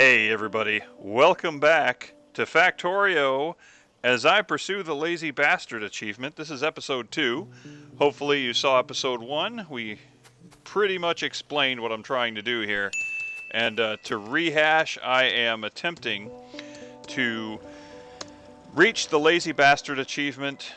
Hey everybody, welcome back to Factorio as I pursue the Lazy Bastard achievement. This is episode 2. Hopefully you saw episode 1. We pretty much explained what I'm trying to do here. And to rehash, I am attempting to reach the Lazy Bastard achievement,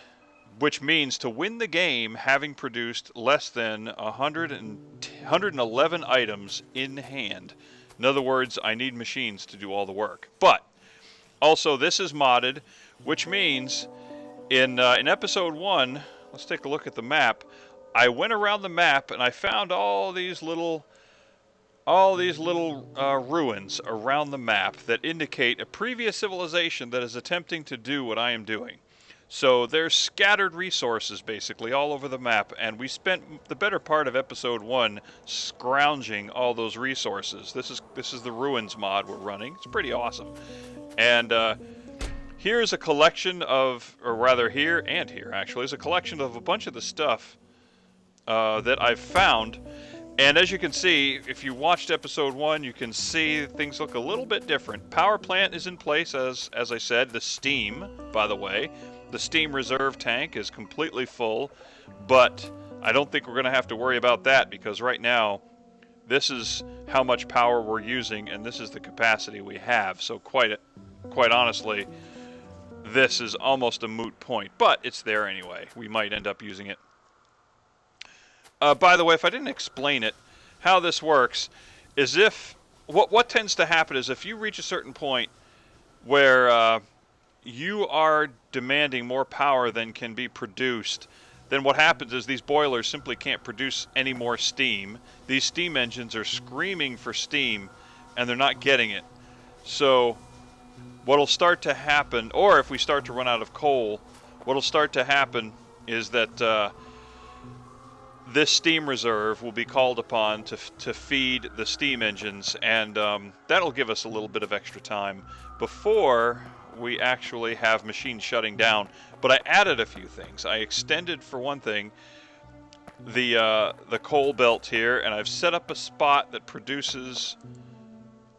which means to win the game having produced less than 111 items in hand. In other words, I need machines to do all the work. But also, this is modded, which means in episode 1, let's take a look at the map. I went around the map and I found all these little ruins around the map that indicate a previous civilization that is attempting to do what I am doing. So there's scattered resources basically all over the map, and we spent the better part of episode 1 scrounging all those resources. This is the ruins mod we're running. It's pretty awesome. And here's a collection of, or rather here and here actually, is a collection of a bunch of the stuff that I've found. And as you can see, if you watched episode 1, you can see things look a little bit different. Power plant is in place, as I said. The steam, by the way, the steam reserve tank is completely full, but I don't think we're going to have to worry about that because right now, this is how much power we're using, and this is the capacity we have. So quite honestly, this is almost a moot point, but it's there anyway. We might end up using it. By the way, if I didn't explain it, how this works is if what tends to happen is if you reach a certain point where you are demanding more power than can be produced, then what happens is these boilers simply can't produce any more steam. These steam engines are screaming for steam, and they're not getting it. So what'll start to happen, or if we start to run out of coal, what'll start to happen is that this steam reserve will be called upon to feed the steam engines, and that'll give us a little bit of extra time before we actually have machines shutting down. But I added a few things. I extended, for one thing, the coal belt here, and I've set up a spot that produces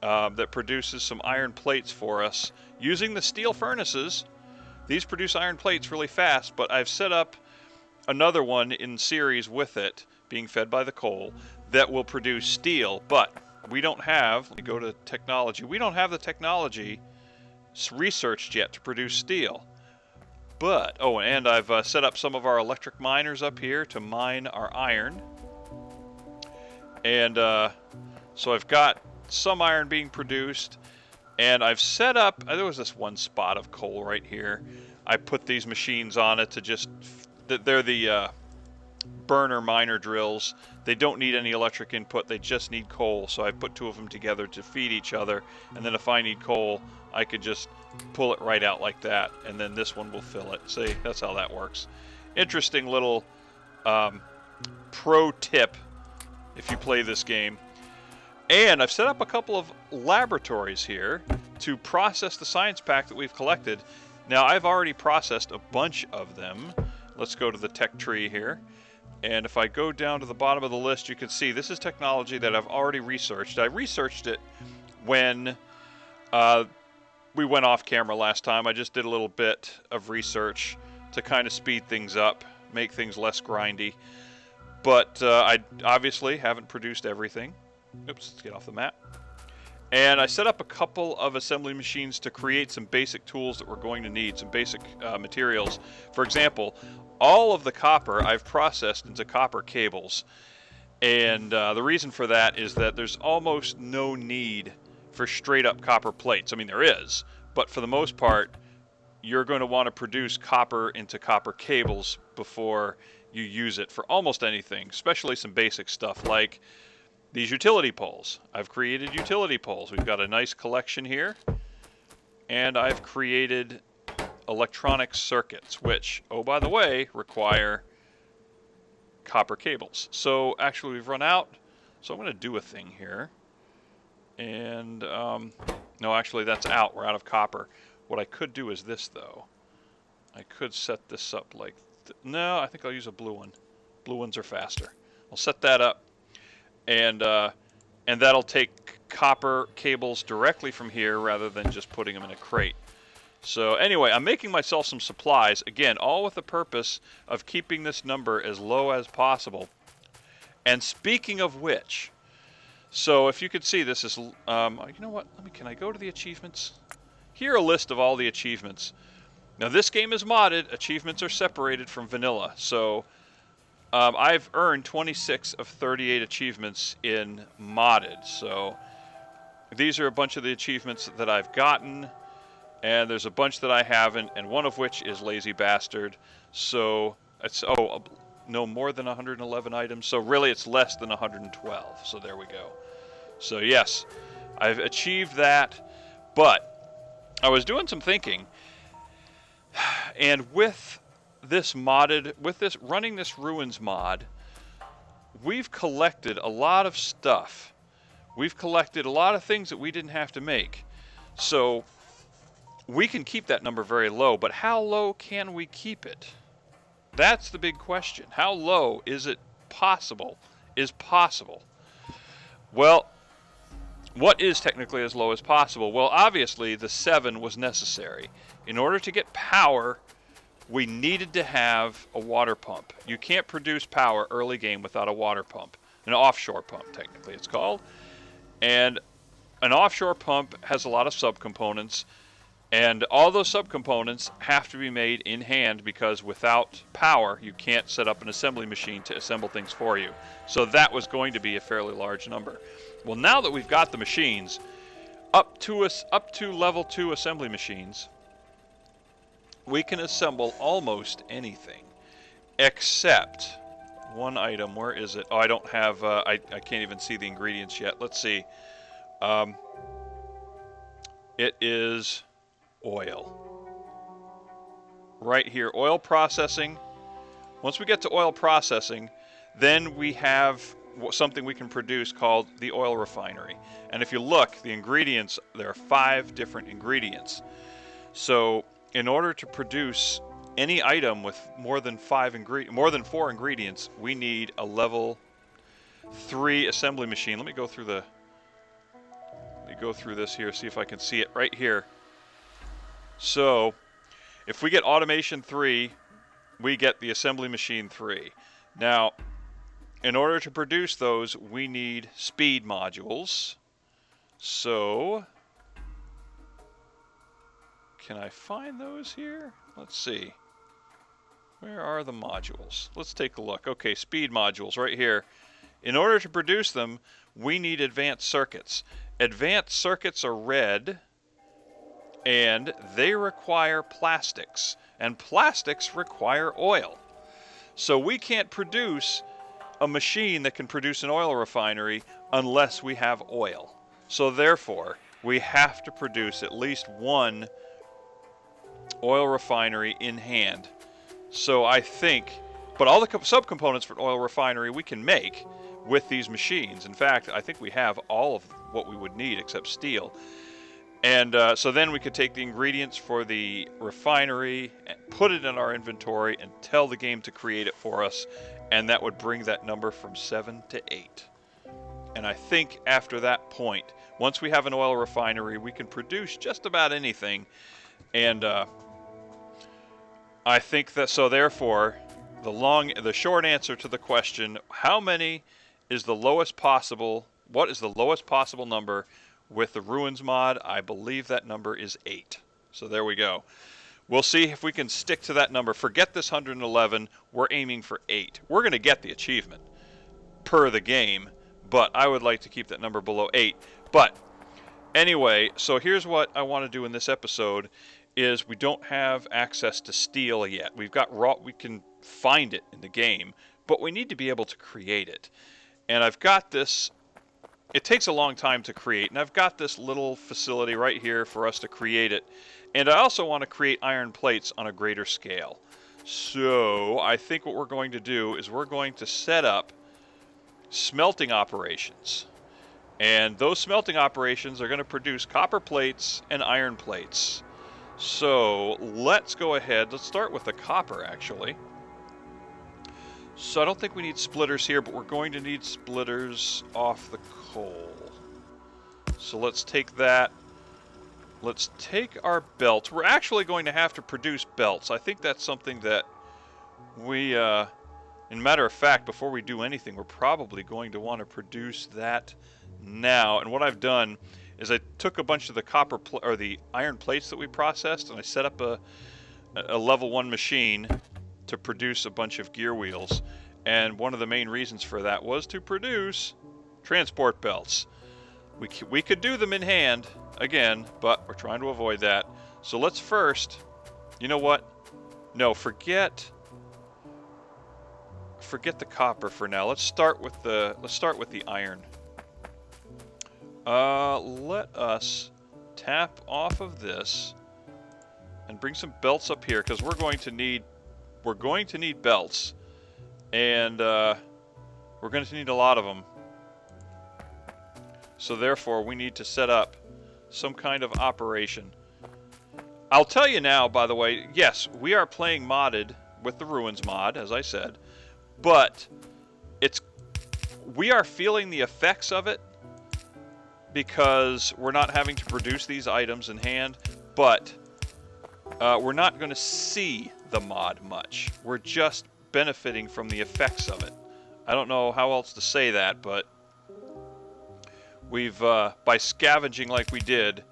some iron plates for us using the steel furnaces. These produce iron plates really fast, but I've set up another one in series with it, being fed by the coal, that will produce steel. But we don't have, let me go to technology, we don't have the technology researched yet to produce steel. But, oh, and I've set up some of our electric miners up here to mine our iron. And so I've got some iron being produced, and I've set up, there was this one spot of coal right here. I put these machines on it to just, they're the burner miner drills. They don't need any electric input, they just need coal. So I put 2 of them together to feed each other, and then if I need coal, I could just pull it right out like that, and then this one will fill it. See, that's how that works. Interesting little pro tip if you play this game. And I've set up a couple of laboratories here to process the science pack that we've collected. Now, I've already processed a bunch of them. Let's go to the tech tree here. And if I go down to the bottom of the list, you can see this is technology that I've already researched. I researched it when we went off camera last time. I just did a little bit of research to kind of speed things up, make things less grindy. But I obviously haven't produced everything. Oops, let's get off the map. And I set up a couple of assembly machines to create some basic tools that we're going to need, some basic materials. For example, all of the copper I've processed into copper cables. And the reason for that is that there's almost no need for straight up copper plates. I mean, there is, but for the most part, you're going to want to produce copper into copper cables before you use it for almost anything, especially some basic stuff like these utility poles. I've created utility poles. We've got a nice collection here. And I've created electronic circuits, which, oh, by the way, require copper cables. So actually we've run out. So I'm going to do a thing here. And, no, actually that's out. We're out of copper. What I could do is this, though. I could set this up like, no, I think I'll use a blue one. Blue ones are faster. I'll set that up. And and that'll take copper cables directly from here rather than just putting them in a crate. So anyway, I'm making myself some supplies, again, all with the purpose of keeping this number as low as possible. And speaking of which, so if you could see, this is, you know what, can I go to the achievements? Here are a list of all the achievements. Now this game is modded, achievements are separated from vanilla, so I've earned 26 of 38 achievements in modded, so these are a bunch of the achievements that I've gotten, and there's a bunch that I haven't, and one of which is Lazy Bastard, so it's, no more than 111 items, so really it's less than 112, so there we go. So yes, I've achieved that, but I was doing some thinking, and with this running this Ruins mod, we've collected a lot of stuff. We've collected a lot of things that we didn't have to make. So we can keep that number very low, but how low can we keep it? That's the big question. How low is it possible? Well, what is technically as low as possible? Well, obviously the 7 was necessary. In order to get power, we needed to have a water pump. You can't produce power early game without a water pump. An offshore pump, technically it's called. And an offshore pump has a lot of subcomponents, and all those subcomponents have to be made in hand because without power, you can't set up an assembly machine to assemble things for you. So that was going to be a fairly large number. Well, now that we've got the machines, up to level 2 assembly machines, we can assemble almost anything, except one item. Where is it? Oh, I don't have, I can't even see the ingredients yet. Let's see. It is oil. Right here, oil processing. Once we get to oil processing, then we have something we can produce called the oil refinery. And if you look, the ingredients, there are 5 different ingredients. So in order to produce any item with more than 4 ingredients, we need a level 3 assembly machine. Let me go through this here, see if I can see it right here. So if we get automation 3, we get the assembly machine 3. Now, in order to produce those, we need speed modules. So can I find those here? Let's see. Where are the modules? Let's take a look. Okay, speed modules right here. In order to produce them, we need advanced circuits. Advanced circuits are red, and they require plastics, and plastics require oil. So we can't produce a machine that can produce an oil refinery unless we have oil. So therefore, we have to produce at least one oil refinery in hand. So I think, but all the subcomponents for an oil refinery we can make with these machines. In fact, I think we have all of what we would need except steel. And so then we could take the ingredients for the refinery and put it in our inventory and tell the game to create it for us, and that would bring that number from 7 to 8. And I think after that point, once we have an oil refinery, we can produce just about anything. And I think that, so therefore, the short answer to the question, how many is the lowest possible, what is the lowest possible number with the Ruins mod? I believe that number is 8. So there we go. We'll see if we can stick to that number. Forget this 111. We're aiming for 8. We're going to get the achievement per the game, but I would like to keep that number below 8. But anyway, so here's what I want to do in this episode is we don't have access to steel yet. We've got raw, we can find it in the game, but we need to be able to create it. And I've got this, it takes a long time to create, and I've got this little facility right here for us to create it. And I also want to create iron plates on a greater scale. So I think what we're going to do is we're going to set up smelting operations. And those smelting operations are going to produce copper plates and iron plates. So let's go ahead. Let's start with the copper, actually. So I don't think we need splitters here, but we're going to need splitters off the coal. So let's take that. Let's take our belts. We're actually going to have to produce belts. I think that's something that we, in matter of fact, before we do anything, we're probably going to want to produce that now. And what I've done is I took a bunch of the or the iron plates that we processed, and I set up a level 1 machine to produce a bunch of gear wheels. And one of the main reasons for that was to produce transport belts. We could do them in hand again, but we're trying to avoid that. So let's first, you know what? No, forget the copper for now. Let's start with the iron. Let us tap off of this and bring some belts up here, because we're going to need belts, and we're going to need a lot of them. So therefore, we need to set up some kind of operation. I'll tell you now, by the way, yes, we are playing modded with the Ruins mod, as I said, but we are feeling the effects of it because we're not having to produce these items in hand, but we're not going to see the mod much. We're just benefiting from the effects of it. I don't know how else to say that, but we've, by scavenging like we did,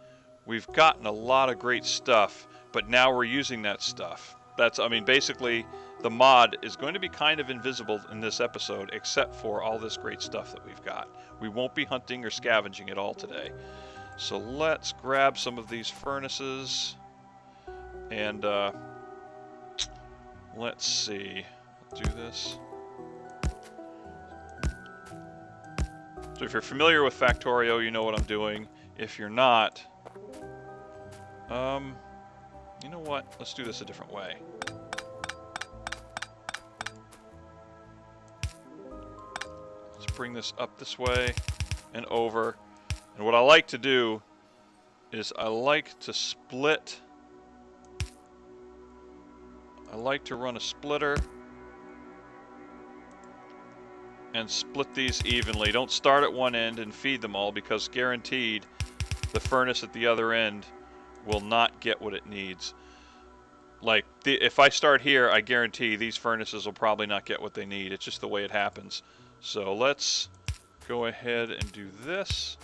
we've gotten a lot of great stuff, but now we're using that stuff. I mean, basically, the mod is going to be kind of invisible in this episode, except for all this great stuff that we've got. We won't be hunting or scavenging at all today. So let's grab some of these furnaces, and let's see. Do this. So if you're familiar with Factorio, you know what I'm doing. If you're not, you know what? Let's do this a different way. Let's bring this up this way and over. And what I like to do is I like to split. I like to run a splitter and split these evenly. Don't start at one end and feed them all, because guaranteed the furnace at the other end will not get what it needs. Like, if I start here, I guarantee these furnaces will probably not get what they need. It's just the way it happens. So let's go ahead and do this.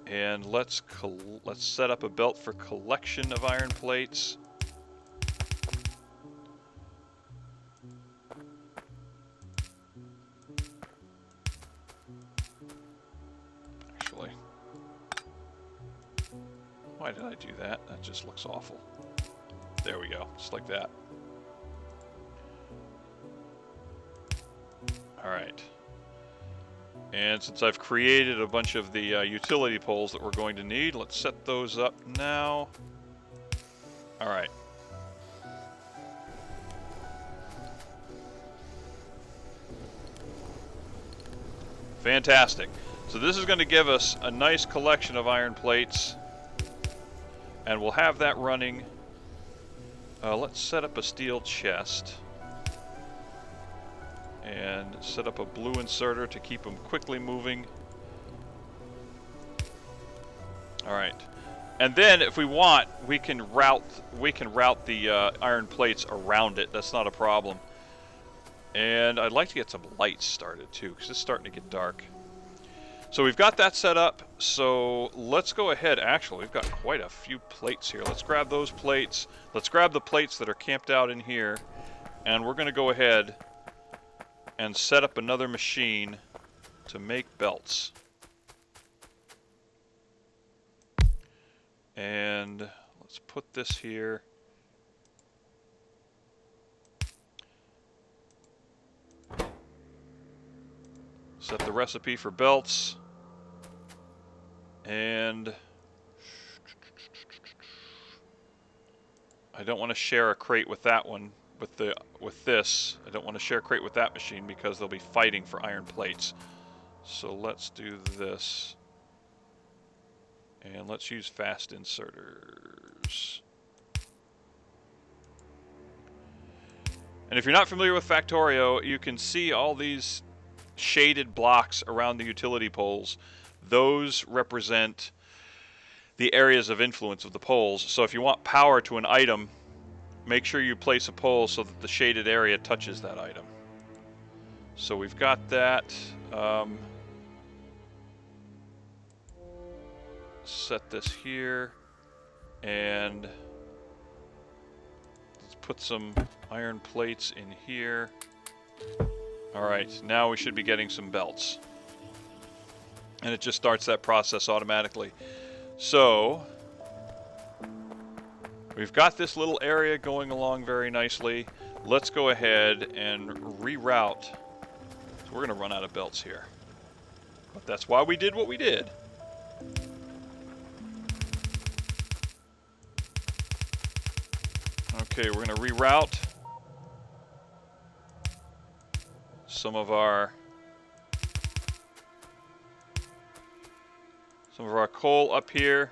And let's set up a belt for collection of iron plates. Actually, why did I do that? That just looks awful. There we go, just like that. Alright. And since I've created a bunch of the utility poles that we're going to need, let's set those up now. Alright. Fantastic. So this is going to give us a nice collection of iron plates, and we'll have that running. Let's set up a steel chest and set up a blue inserter to keep them quickly moving. Alright. And then if we want, we can route the iron plates around it. That's not a problem. And I'd like to get some lights started too, because it's starting to get dark. So we've got that set up, so let's go ahead. Actually, we've got quite a few plates here. Let's grab those plates. Let's grab the plates that are camped out in here, and we're going to go ahead and set up another machine to make belts. And let's put this here. Set the recipe for belts. And I don't want to share a crate with that one, with this. I don't want to share a crate with that machine because they'll be fighting for iron plates. So let's do this. And let's use fast inserters. And if you're not familiar with Factorio, you can see all these shaded blocks around the utility poles, those represent the areas of influence of the poles. So if you want power to an item, make sure you place a pole so that the shaded area touches that item. So we've got that. Set this here, and let's put some iron plates in here. Alright, now we should be getting some belts. And it just starts that process automatically. So, we've got this little area going along very nicely. Let's go ahead and reroute. So we're going to run out of belts here. But that's why we did what we did. Okay, we're going to reroute some of our coal up here,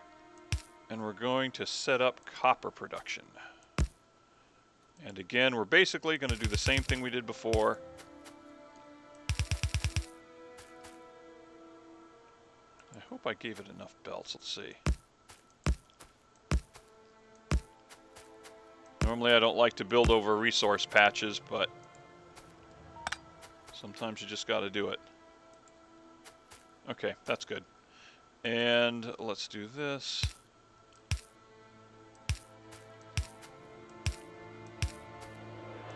and we're going to set up copper production. And again, we're basically going to do the same thing we did before. I hope I gave it enough belts. Let's see. Normally I don't like to build over resource patches, but sometimes you just got to do it. Okay, that's good. And let's do this.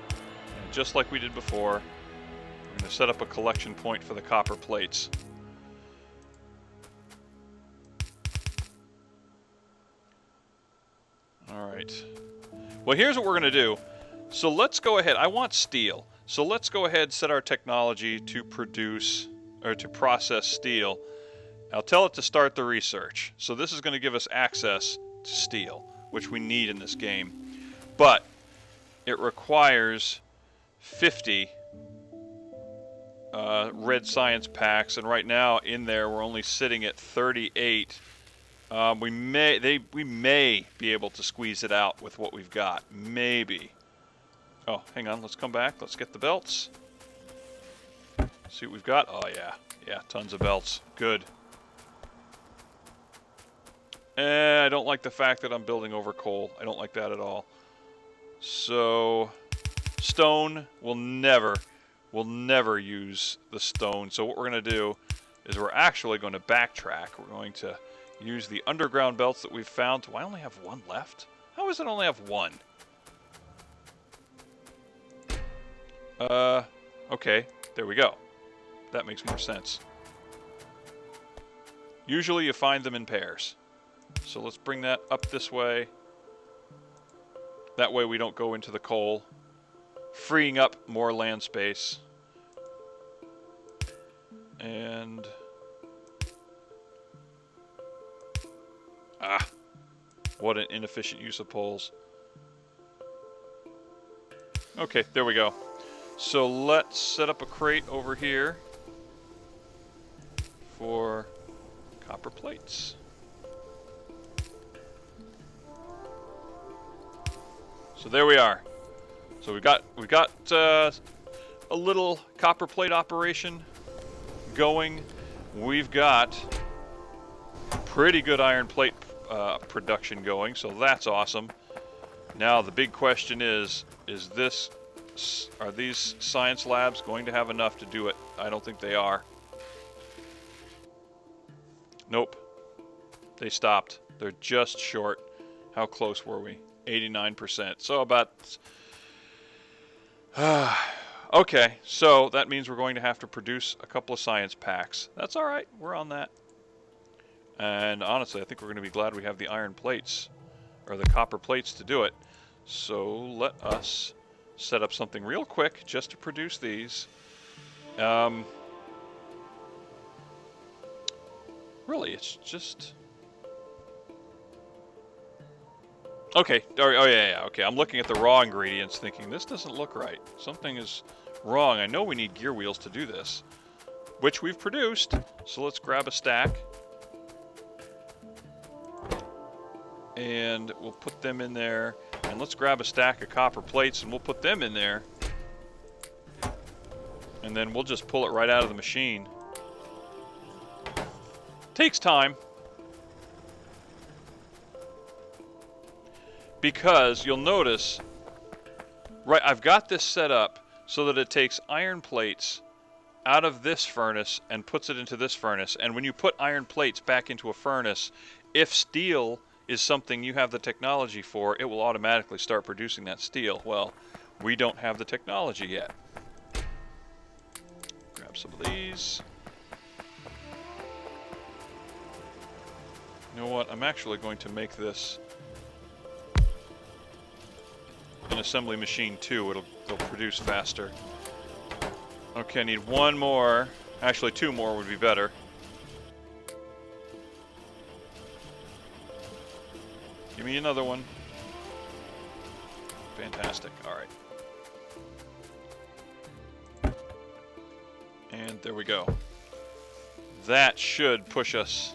And just like we did before, we're going to set up a collection point for the copper plates. Alright. Well, here's what we're going to do. So let's go ahead. I want steel. So let's go ahead and set our technology to produce, or to process steel. I'll tell it to start the research. So this is going to give us access to steel, which we need in this game. But it requires 50 red science packs, and right now in there we're only sitting at 38. We may be able to squeeze it out with what we've got. Maybe. Oh, hang on. Let's come back. Let's get the belts. See what we've got. Oh, yeah. Yeah, tons of belts. Good. I don't like the fact that I'm building over coal. I don't like that at all. So, stone, we'll never use the stone. So what we're going to do is we're actually going to backtrack. We're going to use the underground belts that we've found. Do I only have one left? How does it only have one? Okay, there we go. That makes more sense. Usually you find them in pairs. So let's bring that up this way. That way we don't go into the coal, freeing up more land space. And what an inefficient use of poles. Okay, there we go. So let's set up a crate over here for copper plates. So there we are. So we got a little copper plate operation going. We've got pretty good iron plate production going, so that's awesome. Now the big question is are these science labs going to have enough to do it? I don't think they are. Nope. They stopped. They're just short. How close were we? 89%. So about... okay, so that means we're going to have to produce a couple of science packs. That's all right. We're on that. And honestly, I think we're going to be glad we have the iron plates, or the copper plates to do it. So let us set up something real quick just to produce these. Really, it's just... Okay, oh yeah, okay. I'm looking at the raw ingredients thinking, this doesn't look right. Something is wrong. I know we need gear wheels to do this, which we've produced. So let's grab a stack. And we'll put them in there. And let's grab a stack of copper plates and we'll put them in there. And then we'll just pull it right out of the machine. Takes time. Because you'll notice, right, I've got this set up so that it takes iron plates out of this furnace and puts it into this furnace. And when you put iron plates back into a furnace, if steel is something you have the technology for, it will automatically start producing that steel. Well, we don't have the technology yet. Grab some of these. You know what? I'm actually going to make this an assembly machine too. It'll produce faster. Okay, I need one more. Actually, two more would be better. Give me another one. Fantastic. All right. And there we go. That should push us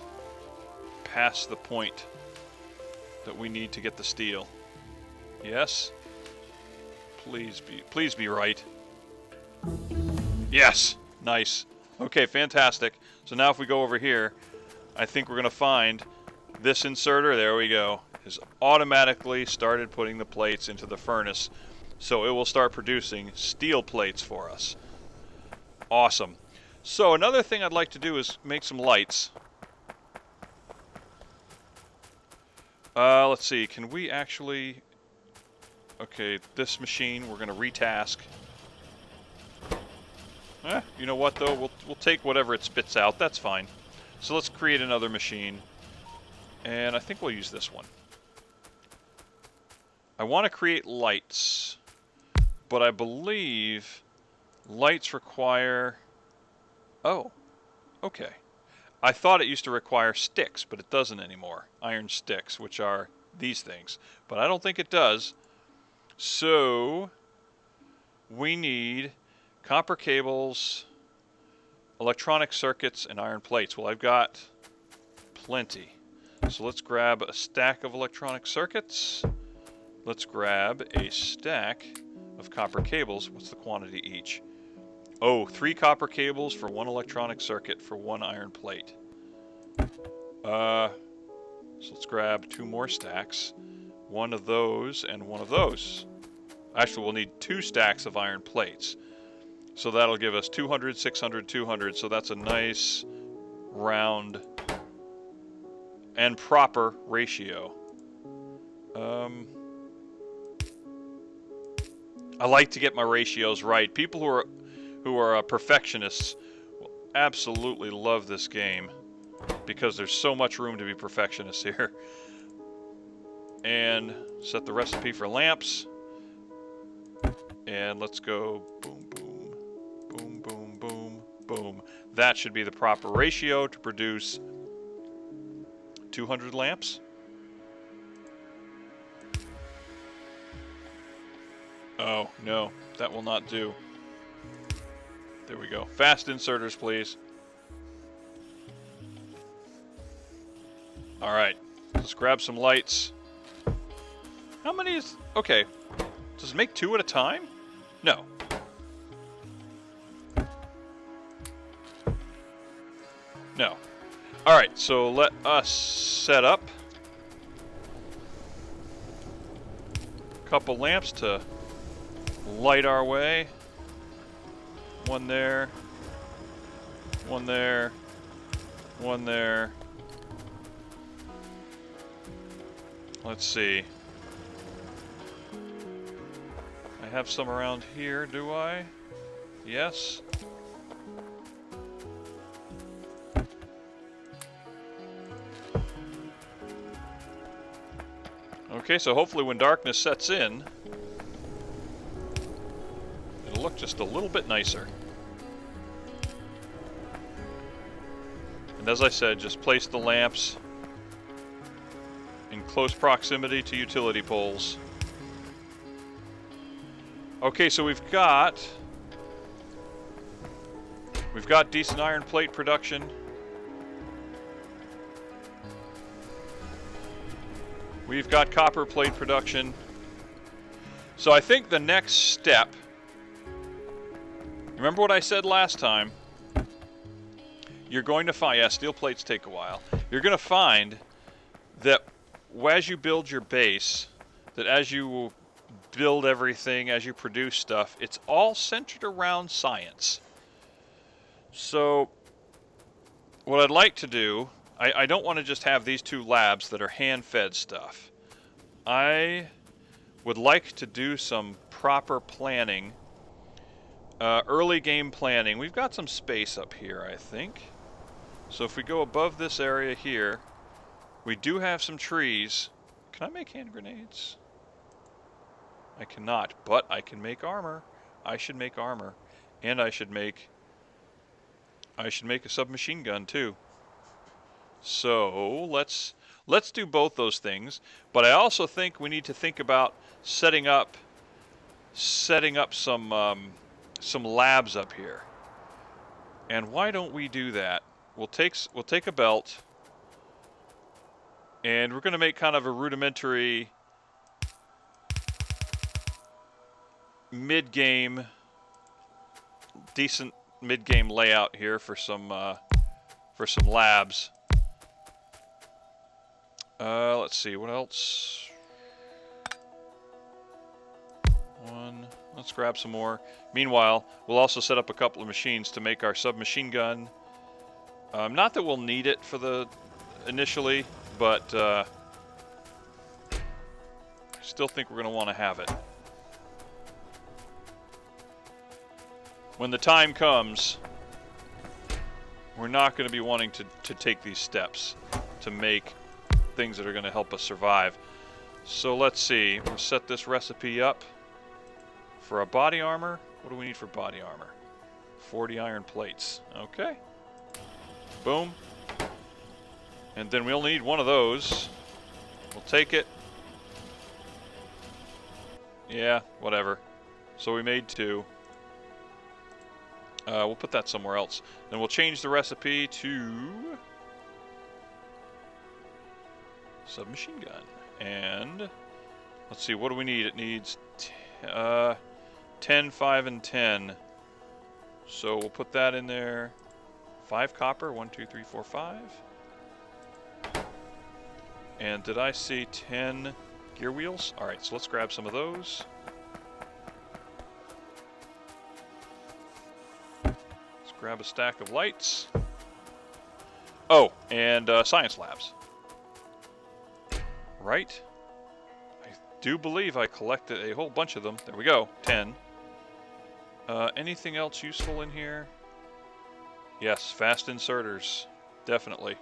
past the point that we need to get the steel. Yes? Please be right. Yes! Nice. Okay, fantastic. So now if we go over here, I think we're going to find this inserter, there we go, has automatically started putting the plates into the furnace. So it will start producing steel plates for us. Awesome. So another thing I'd like to do is make some lights. Let's see, can we actually... Okay, this machine we're going to retask. You know what though? We'll take whatever it spits out. That's fine. So let's create another machine. And I think we'll use this one. I want to create lights. But I believe lights require... Oh, okay. I thought it used to require sticks, but it doesn't anymore. Iron sticks, which are these things. But I don't think it does. So, we need copper cables, electronic circuits, and iron plates. Well, I've got plenty. So let's grab a stack of electronic circuits. Let's grab a stack of copper cables. What's the quantity each? Oh, 3 copper cables for 1 electronic circuit for 1 iron plate. So let's grab 2 more stacks. 1 of those and 1 of those. Actually, we'll need 2 stacks of iron plates. So that'll give us 200, 600, 200. So that's a nice round and proper ratio. I like to get my ratios right. People who are perfectionists will absolutely love this game because there's so much room to be perfectionists here. And set the recipe for lamps. And let's go boom, boom, boom, boom, boom, boom. That should be the proper ratio to produce 200 lamps. Oh, no, that will not do. There we go. Fast inserters, please. All right, let's grab some lights. How many is... Okay. Does it make 2 at a time? No. No. Alright, so let us set up a couple lamps to light our way. 1 there. 1 there. 1 there. Let's see. I have some around here, do I? Yes. Okay, so hopefully when darkness sets in, it'll look just a little bit nicer. And as I said, just place the lamps in close proximity to utility poles. Okay, so we've got decent iron plate production. We've got copper plate production. So I think the next step Remember what I said last time? You're going to find, yeah, steel plates take a while. You're going to find that as you build your base, that as you build everything, as you produce stuff, it's all centered around science. So what I'd like to do, I don't want to just have these two labs that are hand-fed stuff. I would like to do some proper planning, early game planning. We've got some space up here, I think. So if we go above this area here, we do have some trees. Can I make hand grenades? I cannot, but I can make armor. I should make armor. And I should make a submachine gun too. So let's do both those things. But I also think we need to think about setting up some labs up here. And why don't we do that? We'll take a belt, and we're going to make kind of a rudimentary decent mid-game layout here for some labs. Let's see, what else? Let's grab some more. Meanwhile, we'll also set up a couple of machines to make our submachine gun. Not that we'll need it for the initially, but I still think we're going to want to have it. When the time comes, we're not going to be wanting to take these steps to make things that are going to help us survive. So let's see. We'll set this recipe up for our body armor. What do we need for body armor? 40 iron plates. Okay. Boom. And then we only need one of those. We'll take it. Yeah, whatever. So we made 2. We'll put that somewhere else. Then we'll change the recipe to submachine gun. And let's see, what do we need? It needs 10, 5, and 10. So we'll put that in there. 5 copper, 1, 2, 3, 4, 5. And did I see 10 gear wheels? All right, so let's grab some of those. Let's grab a stack of lights. Oh, and science labs. Right? I do believe I collected a whole bunch of them. There we go, 10. Anything else useful in here? Yes, fast inserters, definitely.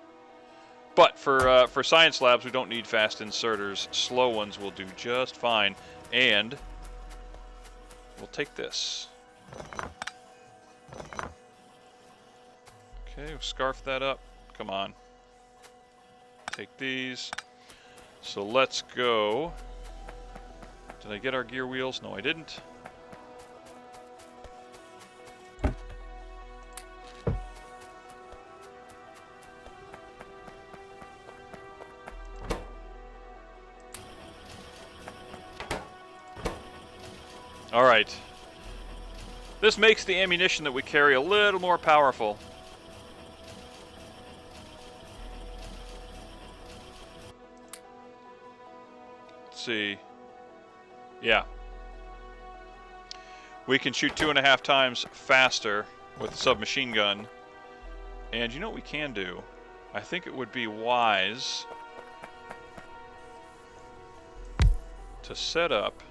But for science labs, we don't need fast inserters. Slow ones will do just fine. And we'll take this. Okay, we'll scarf that up. Come on. Take these. So let's go. Did I get our gear wheels? No, I didn't. All right. This makes the ammunition that we carry a little more powerful. Let's see. Yeah. We can shoot 2.5 times faster with the submachine gun. And you know what we can do? I think it would be wise to set up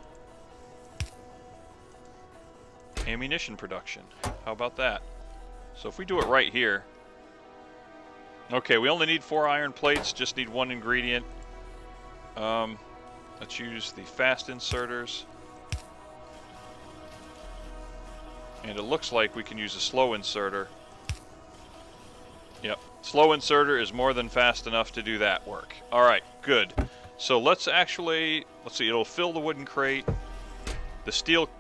ammunition production. How about that? So if we do it right here. Okay, we only need 4 iron plates, just need 1 ingredient. Let's use the fast inserters. And it looks like we can use a slow inserter. Yep, slow inserter is more than fast enough to do that work. Alright, good. So let's see, it'll fill the wooden crate.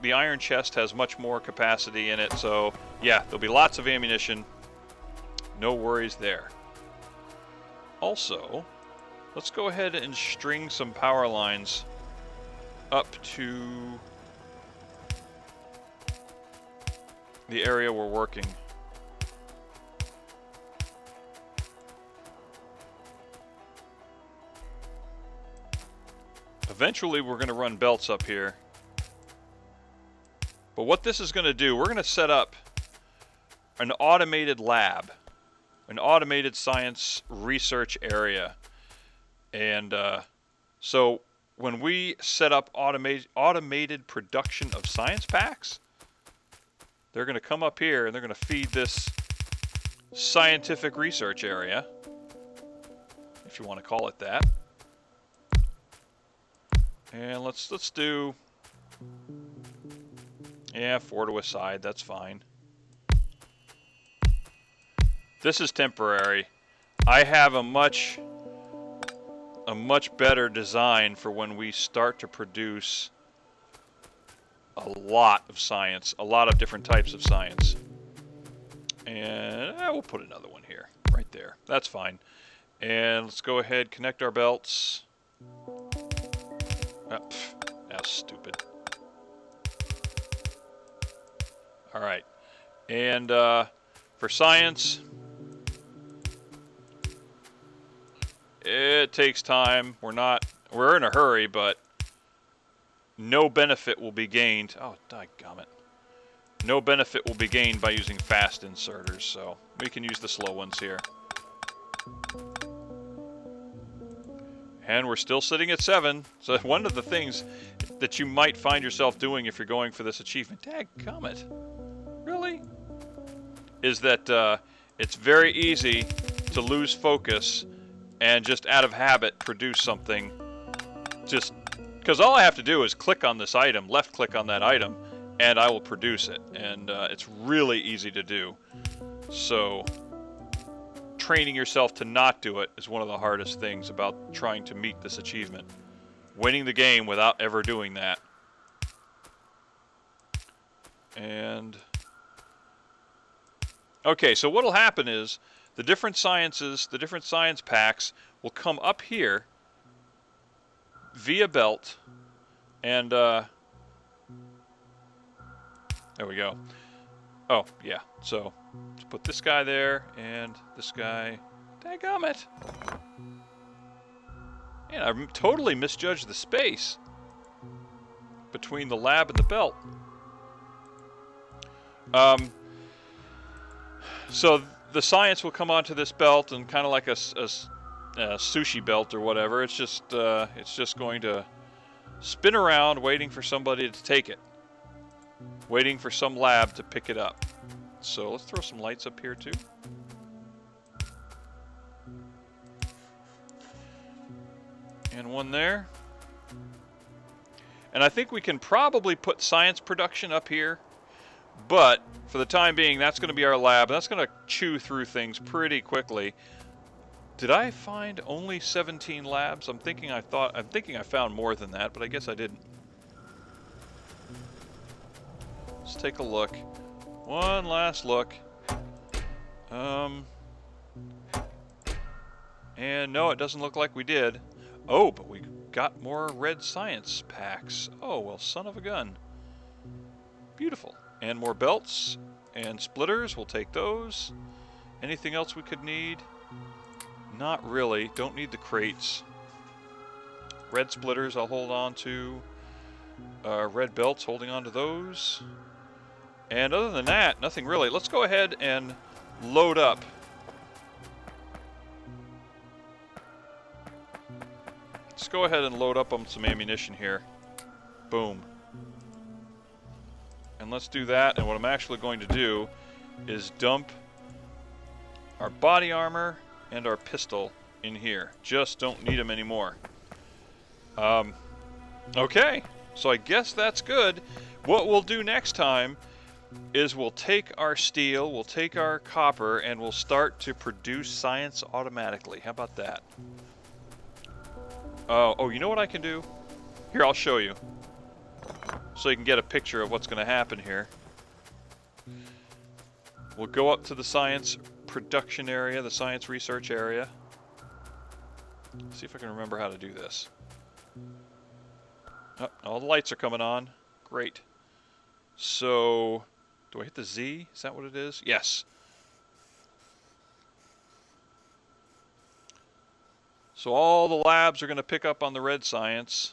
The iron chest has much more capacity in it, so yeah, there'll be lots of ammunition. No worries there. Also, let's go ahead and string some power lines up to the area we're working. Eventually, we're going to run belts up here. But what this is going to do, we're going to set up an automated lab, an automated science research area. And so when we set up automated production of science packs, they're going to come up here and they're going to feed this scientific research area, if you want to call it that. And let's do, yeah, 4 to a side, that's fine. This is temporary. I have a much better design for when we start to produce a lot of science, a lot of different types of science. And we'll put another one here, right there. That's fine. And let's go ahead, connect our belts. That's stupid. All right. And for science, it takes time. We're in a hurry, but no benefit will be gained. Oh, dadgummit. No benefit will be gained by using fast inserters, so we can use the slow ones here. And we're still sitting at 7. So one of the things that you might find yourself doing if you're going for this achievement, dadgummit, really, is that it's very easy to lose focus and just out of habit produce something, just because all I have to do is click on this item, left click on that item, and I will produce it. And it's really easy to do. So training yourself to not do it is one of the hardest things about trying to meet this achievement. Winning the game without ever doing that. And okay, so what'll happen is the different sciences, the different science packs will come up here via belt, and there we go. Oh, yeah, so let's put this guy there, and this guy, dadgummit. Man, I totally misjudged the space between the lab and the belt. So the science will come onto this belt, and kind of like a sushi belt or whatever. It's just going to spin around, waiting for somebody to take it, waiting for some lab to pick it up. So let's throw some lights up here too. And one there. And I think we can probably put science production up here, but for the time being, that's going to be our lab. That's going to chew through things pretty quickly. Did I find only 17 labs? I'm thinking I found more than that, but I guess I didn't. Let's take a look. One last look. And no, it doesn't look like we did. Oh, but we got more red science packs. Oh, well, son of a gun. Beautiful. And more belts and splitters. We'll take those. Anything else we could need? Not really. Don't need the crates. Red splitters I'll hold on to. Red belts, holding on to those. And other than that, nothing really. Let's go ahead and load up. Let's go ahead and load up on some ammunition here. Boom. And let's do that. And what I'm actually going to do is dump our body armor and our pistol in here. Just don't need them anymore. Okay, so I guess that's good. What we'll do next time is we'll take our steel, we'll take our copper, and we'll start to produce science automatically. How about that? Oh, you know what I can do? Here, I'll show you. So you can get a picture of what's going to happen here. We'll go up to the science production area, the science research area. Let's see if I can remember how to do this. Oh, all the lights are coming on. Great. So, Do I hit the Z? Is that what it is? Yes. So all the labs are going to pick up on the red science.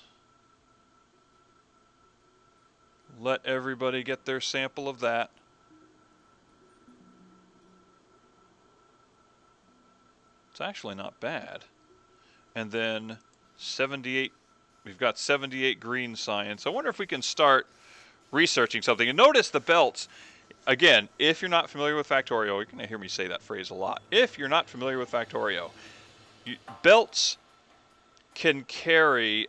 Let everybody get their sample of that. It's actually not bad. And then 78, we've got 78 green science. I wonder if we can start researching something. And notice the belts. Again, if you're not familiar with Factorio, you're going to hear me say that phrase a lot. If you're not familiar with Factorio, belts can carry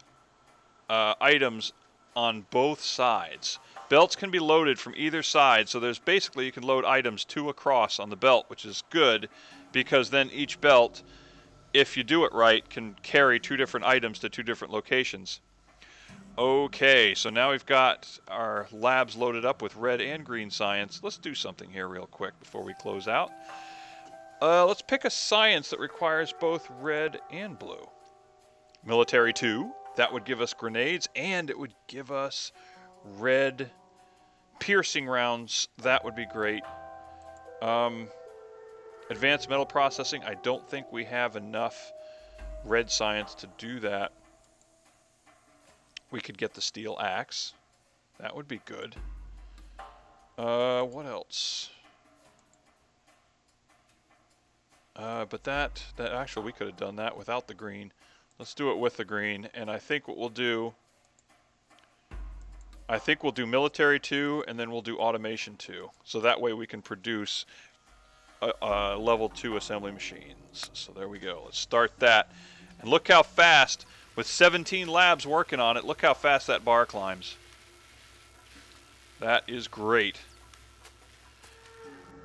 items on both sides. Belts can be loaded from either side, so there's basically you can load items 2 across on the belt, which is good because then each belt, if you do it right, can carry 2 different items to 2 different locations. Okay, so now we've got our labs loaded up with red and green science. Let's do something here real quick before we close out. Let's pick a science that requires both red and blue. Military 2, that would give us grenades, and it would give us red piercing rounds. That would be great. Advanced metal processing, I don't think we have enough red science to do that. We could get the steel axe. That would be good. What else? But that actually we could have done that without the green. Let's do it with the green, and I think what we'll do, military 2, and then we'll do automation 2. So that way we can produce level 2 assembly machines. So there we go. Let's start that. And look how fast, with 17 labs working on it, look how fast that bar climbs. That is great.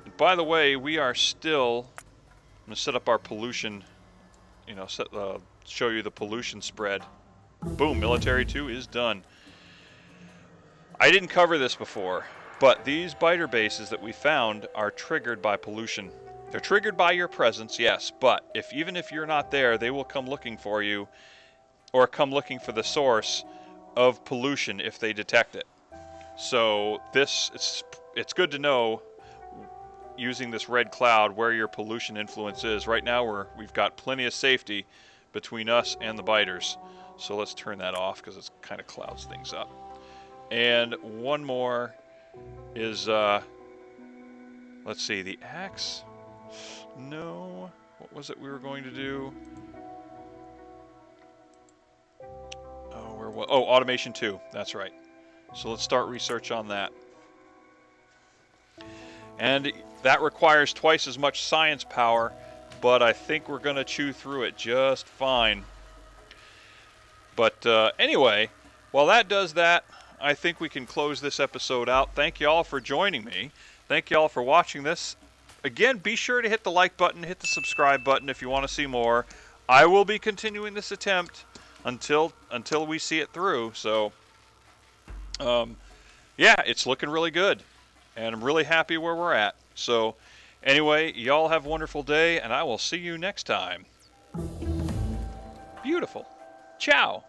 And by the way, we are still, I'm going to set up our pollution, show you the pollution spread. Boom, military 2 is done. I didn't cover this before, but these biter bases that we found are triggered by pollution. They're triggered by your presence, yes, but even if you're not there, they will come looking for you or come looking for the source of pollution if they detect it. So it's good to know using this red cloud where your pollution influence is. Right now we've got plenty of safety between us and the biters. So let's turn that off because it kind of clouds things up. And one more is, let's see, the axe? No. What was it we were going to do? Oh, automation 2. That's right. So let's start research on that. And that requires twice as much science power, but I think we're going to chew through it just fine. But anyway, while that does that, I think we can close this episode out. Thank you all for joining me. Thank you all for watching this. Again, be sure to hit the like button, hit the subscribe button if you want to see more. I will be continuing this attempt until we see it through. So, yeah, it's looking really good, and I'm really happy where we're at. So, anyway, y'all have a wonderful day, and I will see you next time. Beautiful. Ciao.